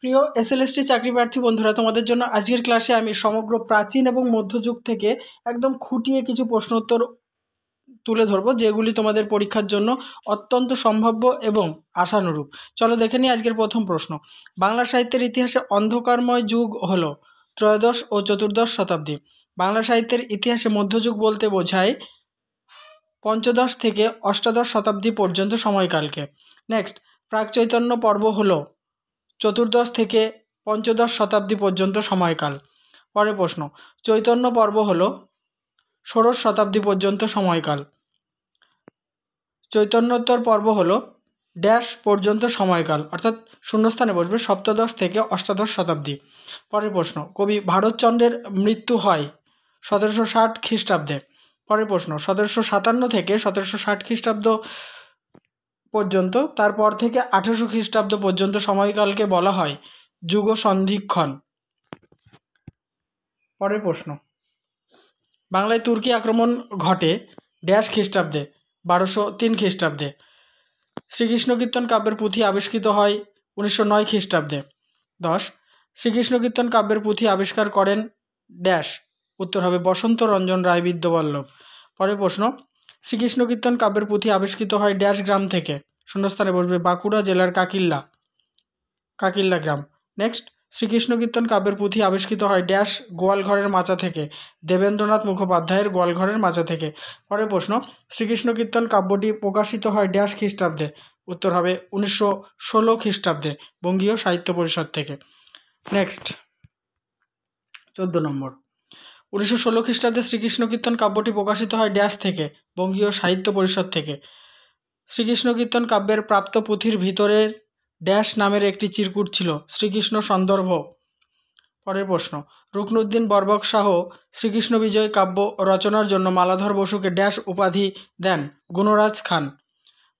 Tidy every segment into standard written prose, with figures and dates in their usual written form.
প্রিয় এসএলএসটি চাকরি প্রার্থী বন্ধুরা, তোমাদের জন্য আজকের ক্লাসে আমি সমগ্র প্রাচীন এবং মধ্যযুগ থেকে একদম খুঁটিয়ে কিছু প্রশ্ন উত্তর তুলে ধরবো, যেগুলি তোমাদের পরীক্ষার জন্য অত্যন্ত সম্ভাব্য এবং আশানুরূপ। চলো দেখে নিই আজকের প্রথম প্রশ্ন। বাংলা সাহিত্যের ইতিহাসে অন্ধকারময় যুগ হলো ত্রয়োদশ ও চতুর্দশ শতাব্দী। বাংলা সাহিত্যের ইতিহাসে মধ্যযুগ বলতে বোঝায় পঞ্চদশ থেকে অষ্টাদশ শতাব্দী পর্যন্ত সময়কালকে। নেক্সট, প্রাকচৈতন্য পর্ব হলো চতুর্দশ থেকে পঞ্চদশ শতাব্দী পর্যন্ত সময়কাল। পরের প্রশ্ন, চৈতন্য পর্ব হলো ষোড়শ শতাব্দী পর্যন্ত সময়কাল। চৈতন্যোত্তর পর্ব হলো ড্যাশ পর্যন্ত সময়কাল, অর্থাৎ শূন্যস্থানে বসবে সপ্তদশ থেকে অষ্টাদশ শতাব্দী। পরের প্রশ্ন, কবি ভারতচন্দ্রের মৃত্যু হয় 1760 খ্রিস্টাব্দে। পরের প্রশ্ন, 1757 থেকে 1760 খ্রিস্টাব্দ পর্যন্ত, তারপর থেকে 1800 খ্রিস্টাব্দ পর্যন্ত সময়কালকে বলা হয় যুগ সন্ধিক্ষণ। পরের প্রশ্ন, বাংলায় তুর্কি আক্রমণ ঘটে ড্যাশ খ্রিস্টাব্দে, 1203 খ্রিস্টাব্দে। শ্রীকৃষ্ণ কীর্তন কাব্যের পুঁথি আবিষ্কৃত হয় 1909 খ্রিস্টাব্দে। 10, শ্রীকৃষ্ণ কীর্তন কাব্যের পুঁথি আবিষ্কার করেন ড্যাশ, উত্তর হবে বসন্ত রঞ্জন রায় বিদ্যাবল্লভ। পরের প্রশ্ন, শ্রীকৃষ্ণ কীর্তন কাব্যের পুঁথি আবিষ্কৃত হয় ড্যাশ গ্রাম থেকে, শূন্যস্থানে বসবে বাঁকুড়া জেলার কাকিল্লা গ্রাম। নেক্সট, শ্রীকৃষ্ণ কীর্তন কাব্যের পুঁথি আবিষ্কৃত হয় ড্যাশ গোয়ালঘরের মাচা থেকে, দেবেন্দ্রনাথ মুখোপাধ্যায়ের গোয়ালঘরের মাচা থেকে। পরের প্রশ্ন, শ্রীকৃষ্ণ কীর্তন কাব্যটি প্রকাশিত হয় ড্যাশ খ্রিস্টাব্দে, উত্তর হবে 1916 খ্রিস্টাব্দে বঙ্গীয় সাহিত্য পরিষদ থেকে। নেক্সট 14 নম্বর, 1916 খ্রিস্টাব্দে শ্রীকৃষ্ণ কীর্তন কাব্যটি প্রকাশিত হয় ড্যাশ থেকে, বঙ্গীয় সাহিত্য পরিষদ থেকে। শ্রীকৃষ্ণ কীর্তন কাব্যের প্রাপ্ত পুঁথির ভিতরের ড্যাশ নামের একটি চিরকুট ছিল শ্রীকৃষ্ণ সন্দর্ভ। পরের প্রশ্ন, রুকনুদ্দিন বরবক শাহ শ্রীকৃষ্ণ বিজয় কাব্য রচনার জন্য মালাধর বসুকে ড্যাশ উপাধি দেন, গুণরাজ খান।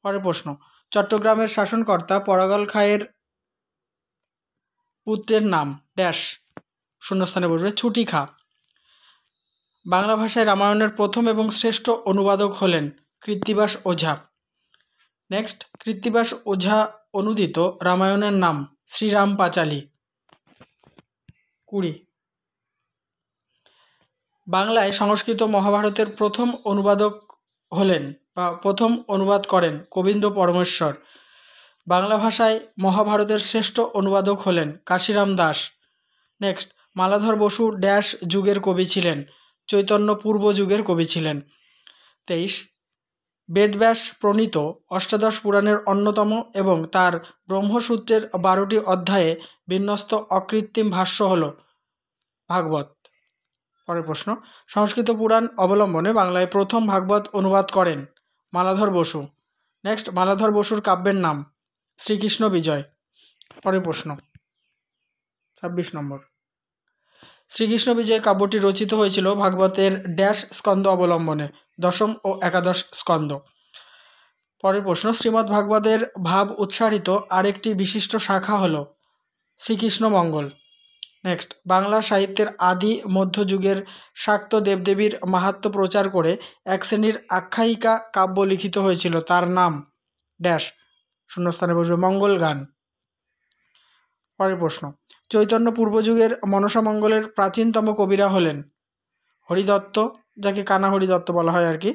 পরের প্রশ্ন, চট্টগ্রামের শাসনকর্তা পরাগল খাঁয়ের পুত্রের নাম ড্যাশ, শূন্যস্থানে বসবে ছুটি খাঁ। বাংলা ভাষায় রামায়ণের প্রথম এবং শ্রেষ্ঠ অনুবাদক হলেন কৃত্তিবাস ওঝা। নেক্সট, কৃত্তিবাস ওঝা অনুদিত রামায়ণের নাম শ্রীরাম পাঁচালী। 20, বাংলায় সংস্কৃত মহাভারতের প্রথম অনুবাদক হলেন বা প্রথম অনুবাদ করেন কবীন্দ্র পরমেশ্বর। বাংলা ভাষায় মহাভারতের শ্রেষ্ঠ অনুবাদক হলেন কাশিরাম দাস। নেক্সট, মালাধর বসু ড্যাশ যুগের কবি ছিলেন, চৈতন্য পূর্ব যুগের কবি ছিলেন। 23, বেদব্যাস প্রণীত অষ্টাদশ পুরাণের অন্যতম এবং তার ব্রহ্মসূত্রের 12টি অধ্যায়ে বিন্যস্ত অকৃত্রিম ভাষ্য হল ভাগবত। পরের প্রশ্ন, সংস্কৃত পুরাণ অবলম্বনে বাংলায় প্রথম ভাগবত অনুবাদ করেন মালাধর বসু। নেক্সট, মালাধর বসুর কাব্যের নাম শ্রীকৃষ্ণ বিজয়। পরের প্রশ্ন 26 নম্বর, শ্রীকৃষ্ণ বিজয় কাব্যটি রচিত হয়েছিল ভাগবতের ড্যাশ স্কন্দ অবলম্বনে, দশম ও একাদশ স্কন্দ। পরের প্রশ্ন, শ্রীমদ্ ভাগবতের ভাব উচ্চারিত আরেকটি বিশিষ্ট শাখা হল শ্রীকৃষ্ণ মঙ্গল। নেক্সট, বাংলা সাহিত্যের আদি মধ্যযুগের শাক্ত দেবদেবীর মাহাত্ম্য প্রচার করে এক শ্রেণীর আখ্যায়িকা কাব্য লিখিত হয়েছিল, তার নাম ড্যাশ, শূন্যস্থানে বসবে মঙ্গল গান। পরের প্রশ্ন, চৈতন্য পূর্বযুগের মনসা মঙ্গলের প্রাচীনতম কবিরা হলেন হরিদত্ত, যাকে কানা হরিদত্ত বলা হয় আর কি,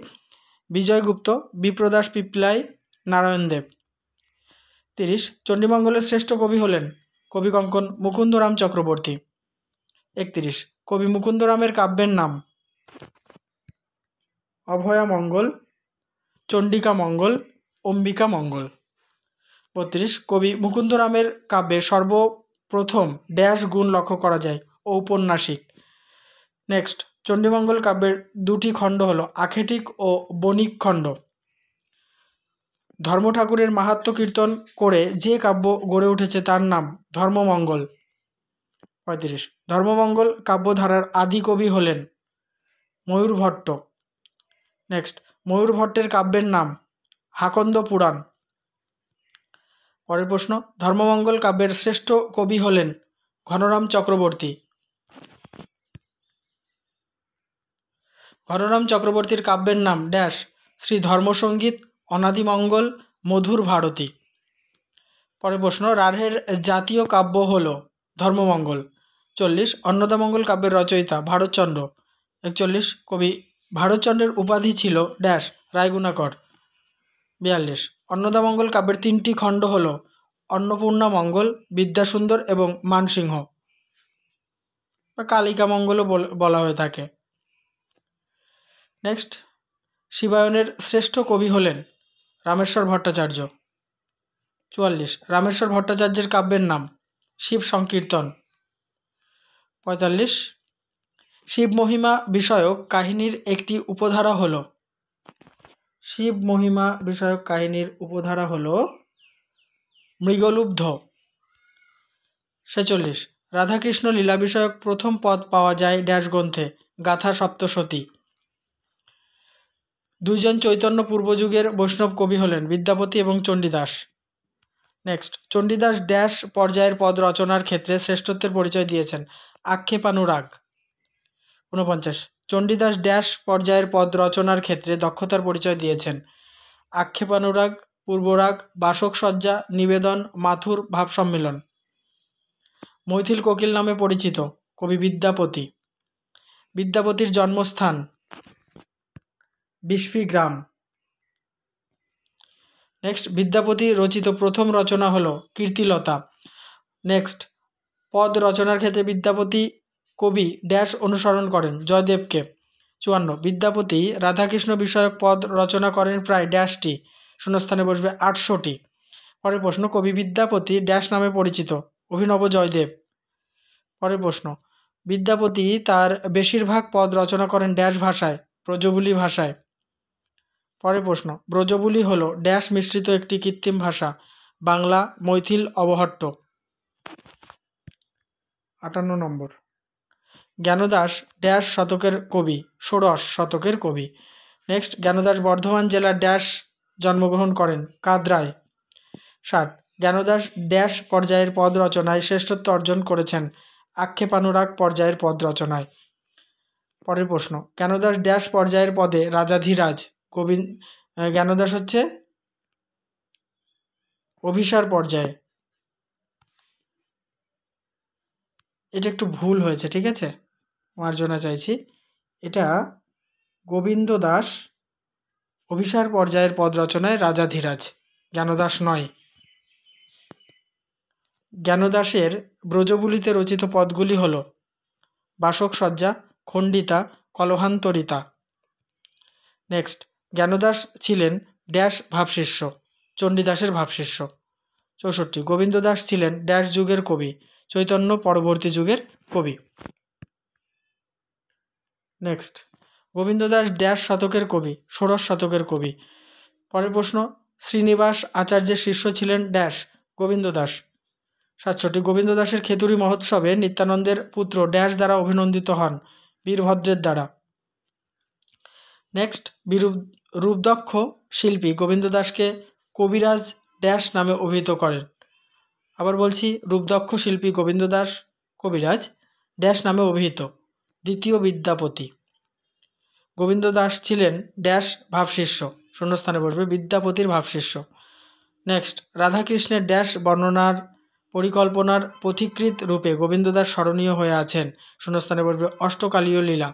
বিজয়গুপ্ত, বিপ্রদাস পিপ্লাই, নারায়ণ দেব। 30, চণ্ডীমঙ্গলের শ্রেষ্ঠ কবি হলেন কবিকঙ্কন মুকুন্দরাম চক্রবর্তী। 31, কবি মুকুন্দরামের কাব্যের নাম অভয়া মঙ্গল, চণ্ডিকা মঙ্গল, অম্বিকা মঙ্গল। 32, কবি মুকুন্দরামের কাব্যে সর্বপ্রথম ড্যাশ গুণ লক্ষ্য করা যায়, ঔপন্যাসিক। নেক্সট, চণ্ডীমঙ্গল কাব্যের দুটি খণ্ড হলো আখেটিক ও বণিক খণ্ড। ধর্ম ঠাকুরের মাহাত্ম্য কীর্তন করে যে কাব্য গড়ে উঠেছে তার নাম ধর্মমঙ্গল। 35, ধর্মমঙ্গল কাব্যধারার আদি কবি হলেন ময়ূর ভট্ট। নেক্সট, ময়ূর ভট্টের কাব্যের নাম হাকন্দ পুরাণ। পরের প্রশ্ন, ধর্মমঙ্গল কাব্যের শ্রেষ্ঠ কবি হলেন ঘনরাম চক্রবর্তী। ঘনরাম চক্রবর্তীর কাব্যের নাম ড্যাশ, শ্রী ধর্মসঙ্গীত, অনাদিমঙ্গল, মধুর ভারতী। পরের প্রশ্ন, রাঢ়ের জাতীয় কাব্য হল ধর্মমঙ্গল। 40, অন্নদামঙ্গল কাব্যের রচয়িতা ভারতচন্দ্র। 41, কবি ভারতচন্দ্রের উপাধি ছিল ড্যাশ রায়গুণাকর। 42, অন্নদামঙ্গল কাব্যের 3টি খণ্ড হল অন্নপূর্ণা মঙ্গল, বিদ্যাসুন্দর এবং মানসিংহ বা কালিকা মঙ্গলও বলা হয়ে থাকে। নেক্সট, শিবায়নের শ্রেষ্ঠ কবি হলেন রামেশ্বর ভট্টাচার্য। 44, রামেশ্বর ভট্টাচার্যের কাব্যের নাম শিব সংকীর্তন। 45, শিব মহিমা বিষয়ক কাহিনীর একটি উপধারা হল শিব মহিমা বিষয়ক কাহিনীর উপধারা হল মৃগলুব্ধ। 46, রাধাকৃষ্ণ লীলা বিষয়ক প্রথম পদ পাওয়া যায় ড্যাশ গ্রন্থে গাথা সপ্তশতী। 2জন চৈতন্য পূর্বযুগের বৈষ্ণব কবি হলেন বিদ্যাপতি এবং চণ্ডীদাস। নেক্সট, চণ্ডীদাস ড্যাশ পর্যায়ের পদ রচনার ক্ষেত্রে শ্রেষ্ঠত্বের পরিচয় দিয়েছেন আক্ষেপানুরাগ। 49, চণ্ডীদাস ড্যাশ পর্যায়ের পদ রচনার ক্ষেত্রে দক্ষতার পরিচয় দিয়েছেন আক্ষেপানুরাগ, পূর্বরাগ, বাসক সজ্জা, নিবেদন, মাথুর, ভাব সম্মিলন। মৈথিল কোকিল নামে পরিচিত কবি বিদ্যাপতি। বিদ্যাপতির জন্মস্থান বিস্ফি গ্রাম। নেক্সট, বিদ্যাপতি রচিত প্রথম রচনা হলো কীর্তিলতা। নেক্সট, পদ রচনার ক্ষেত্রে বিদ্যাপতি কবি ড্যাশ অনুসরণ করেন জয়দেবকে। 54, বিদ্যাপতি রাধাকৃষ্ণ বিষয়ক পদ রচনা করেন প্রায় ড্যাশটি, শূন্যস্থানে বসবে 800টি। পরের প্রশ্ন, কবি বিদ্যাপতি ড্যাশ নামে পরিচিত অভিনব জয়দেব। পরের প্রশ্ন, বিদ্যাপতি তার বেশিরভাগ পদ রচনা করেন ড্যাশ ভাষায় ব্রজবুলি ভাষায়। পরের প্রশ্ন, ব্রজবুলি হল ড্যাশ মিশ্রিত একটি কৃত্রিম ভাষা বাংলা, মৈথিল, অবহট্ট। 58 নম্বর, জ্ঞানদাস ড্যাশ শতকের কবি ষোড়শ শতকের কবি। নেক্সট, জ্ঞানদাস বর্ধমান জেলার ড্যাশ জন্মগ্রহণ করেন কাদরায়। 60, জ্ঞানদাস ড্যাশ পর্যায়ের পদ রচনায় শ্রেষ্ঠত্ব অর্জন করেছেন আক্ষেপানুরাগ পর্যায়ের পদ রচনায়। পরের প্রশ্ন, জ্ঞানদাস ড্যাশ পর্যায়ের পদে রাজাধিরাজ জ্ঞানদাস হচ্ছে অভিসার পর্যায়ে। এটা একটু ভুল হয়েছে, ঠিক আছে, মার্জনা চাইছি। এটা গোবিন্দ দাস অভিসার পর্যায়ের পদ রচনায় রাজাধিরাজ, জ্ঞানদাস নয়। জ্ঞানদাসের ব্রজবুলিতে রচিত পদগুলি হল বাসক সজ্জা, খণ্ডিতা, কলহান্তরিতা। নেক্সট, জ্ঞানদাস ছিলেন ড্যাশ ভাবশিষ্য চণ্ডীদাসের ভাবশিষ্য। 64, গোবিন্দ দাস ছিলেন ড্যাশ যুগের কবি চৈতন্য পরবর্তী যুগের কবি। নেক্সট, গোবিন্দ দাস ড্যাশ শতকের কবি ষোড়শ শতকের কবি। পরের প্রশ্ন, শ্রীনিবাস আচার্যের শিষ্য ছিলেন ড্যাশ গোবিন্দ দাস। 67, গোবিন্দ দাসের খেতুরি মহোৎসবে নিত্যানন্দের পুত্র ড্যাশ দ্বারা অভিনন্দিত হন বীরভদ্রের দ্বারা। নেক্সট, রূপদক্ষ শিল্পী গোবিন্দ দাসকে কবিরাজ ড্যাশ নামে অভিহিত করেন। আবার বলছি, রূপদক্ষ শিল্পী গোবিন্দ দাস কবিরাজ ড্যাশ নামে অভিহিত দ্বিতীয় বিদ্যাপতি। গোবিন্দ দাস ছিলেন ড্যাশ ভাবশিষ্য, শূন্যস্থানে বসবে বিদ্যাপতির ভাবশিষ্য। নেক্সট, রাধাকৃষ্ণের ড্যাশ বর্ণনার পরিকল্পনার পথিকৃৎ রূপে গোবিন্দ দাস স্মরণীয় হয়ে আছেন, শূন্যস্থানে বসবে অষ্টকালীয় লীলা।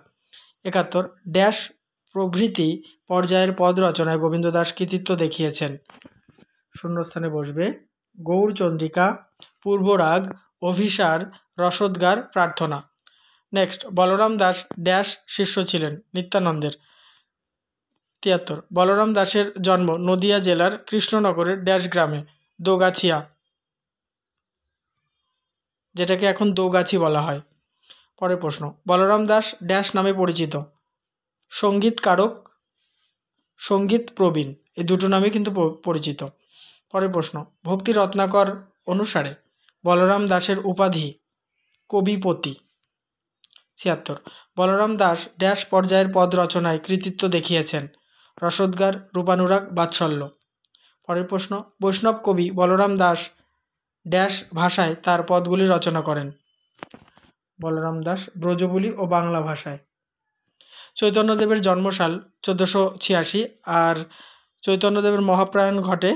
71, ড্যাশ প্রভৃতি পর্যায়ের পদ রচনায় গোবিন্দ দাস কৃতিত্ব দেখিয়েছেন, শূন্যস্থানে বসবে গৌরচন্দ্রিকা, পূর্বরাগ, অভিসার, রসোদ্গার, প্রার্থনা। নেক্সট, বলরাম দাস ড্যাশ শিষ্য ছিলেন নিত্যানন্দের। 73, বলরাম দাসের জন্ম নদিয়া জেলার কৃষ্ণনগরের ড্যাশ গ্রামে দোগাছিয়া, যেটাকে এখন দোগাছি বলা হয়। পরের প্রশ্ন, বলরাম দাস ড্যাশ নামে পরিচিত সঙ্গীতকারক, সঙ্গীত প্রবীণ, এই দুটো নামে কিন্তু পরিচিত। পরের প্রশ্ন, ভক্তি রত্নাকর অনুসারে বলরাম দাসের উপাধি কবিপতি। 76, বলরাম দাস ড্যাশ পর্যায়ের পদ রচনায় কৃতিত্ব দেখিয়েছেন রসোদ্গার, রূপানুরাগ, বাৎসল্য। পরের প্রশ্ন, বৈষ্ণব কবি বলরাম দাস ড্যাশ ভাষায় তার পদগুলি রচনা করেন। বলরাম দাস ব্রজবুলি ও বাংলা ভাষায়। চৈতন্যদেবের জন্মসাল 1486 আর চৈতন্যদেবের মহাপ্রয়াণ ঘটে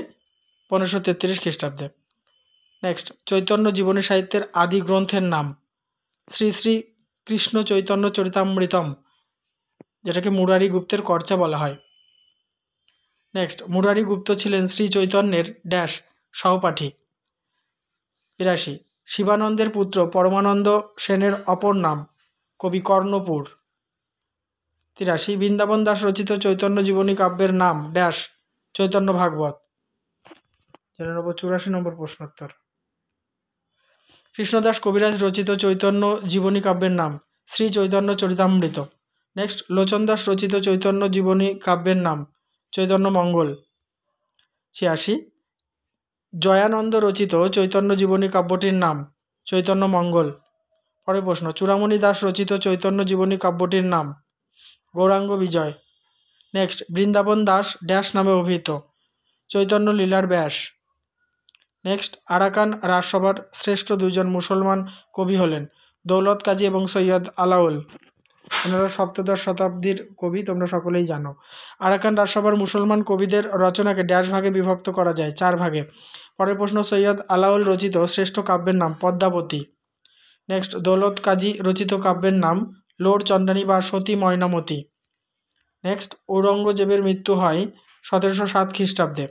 1533 খ্রিস্টাব্দে। নেক্সট, চৈতন্য জীবনী সাহিত্যের আদি গ্রন্থের নাম? শ্রী শ্রী কৃষ্ণ চৈতন্য চরিতামৃতম, যেটাকে মুরারি গুপ্তের কর্চা বলা হয়। নেক্সট, মুরারি গুপ্ত ছিলেন শ্রী চৈতন্যের ড্যাশ সহপাঠী। 82, শিবানন্দের পুত্র পরমানন্দ সেনের অপর নাম? কবি কর্ণপুর। 83, বৃন্দাবন দাস রচিত চৈতন্য জীবনী কাব্যের নাম ড্যাশ চৈতন্য ভাগবত। জেনে নেব 84 নম্বর প্রশ্নোত্তর। কৃষ্ণদাস কবিরাজ রচিত চৈতন্য জীবনী কাব্যের নাম? শ্রী চৈতন্য চরিতামৃত। নেক্সট, লোচন দাস রচিত চৈতন্য জীবনী কাব্যের নাম? চৈতন্য মঙ্গল। 86, জয়ানন্দ রচিত চৈতন্য জীবনী কাব্যটির নাম? চৈতন্য মঙ্গল। পরের প্রশ্ন, চূড়ামণি দাস রচিত চৈতন্য জীবনী কাব্যটির নাম? গৌরাঙ্গ বিজয়। নেক্সট, বৃন্দাবন দাস ড্যাশ নামে অভিহিত? চৈতন্য লীলার ব্যাস। নেক্সট, আরাকান রাজসভার শ্রেষ্ঠ দুইজন মুসলমান কবি হলেন? দৌলত কাজী এবং সৈয়দ আলাওল। এনারা সপ্তদশ শতাব্দীর কবি, তোমরা সকলেই জানো। আরাকান রাজসভার মুসলমান কবিদের রচনাকে ড্যাশ ভাগে বিভক্ত করা যায়? 4 ভাগে। পরের প্রশ্ন, সৈয়দ আলাওল রচিত শ্রেষ্ঠ কাব্যের নাম? পদ্মাবতী। নেক্সট, দৌলত কাজী রচিত কাব্যের নাম? লোর চন্দানী বা সতী ময়নামতি। নেক্সট, ঔরঙ্গজেবের মৃত্যু হয় 1707 খ্রিস্টাব্দে।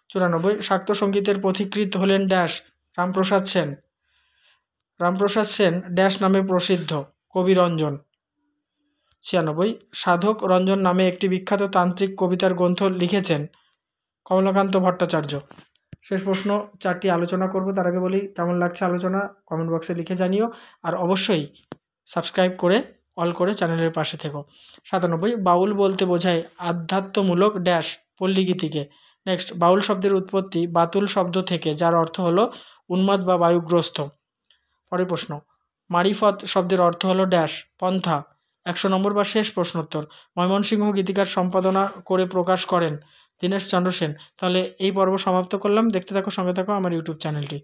94, শাক্ত সঙ্গীতের পথিকৃৎ হলেন ড্যাশ? রামপ্রসাদ সেন। রামপ্রসাদ সেন ড্যাশ নামে প্রসিদ্ধ? কবি রঞ্জন। 96, সাধক রঞ্জন নামে একটি বিখ্যাত তান্ত্রিক কবিতার গ্রন্থ লিখেছেন? কমলাকান্ত ভট্টাচার্য। শেষ প্রশ্ন 4টি আলোচনা করব, তার আগে বলি কেমন লাগছে আলোচনা কমেন্ট বক্সে লিখে জানিও, আর অবশ্যই সাবস্ক্রাইব করে অল করে চ্যানেলের পাশে থেকো। 97, বাউল বলতে বোঝায় আধ্যাত্মমূলক ড্যাশ পল্লীগীতিকে? নেক্সট, বাউল শব্দের উৎপত্তি বাতুল শব্দ থেকে, যার অর্থ হলো উন্মাদ বা বায়ুগ্রস্ত। পরের প্রশ্ন, মারিফত শব্দের অর্থ হলো ড্যাশ পন্থা? 100 নম্বর বা শেষ প্রশ্নোত্তর। ময়মনসিংহ গীতিকার সম্পাদনা করে প্রকাশ করেন? দীনেশ চন্দ্র সেন। তাহলে এই পর্ব সমাপ্ত করলাম। দেখতে থাকো, সঙ্গে থাকো আমার ইউটিউব চ্যানেলটি।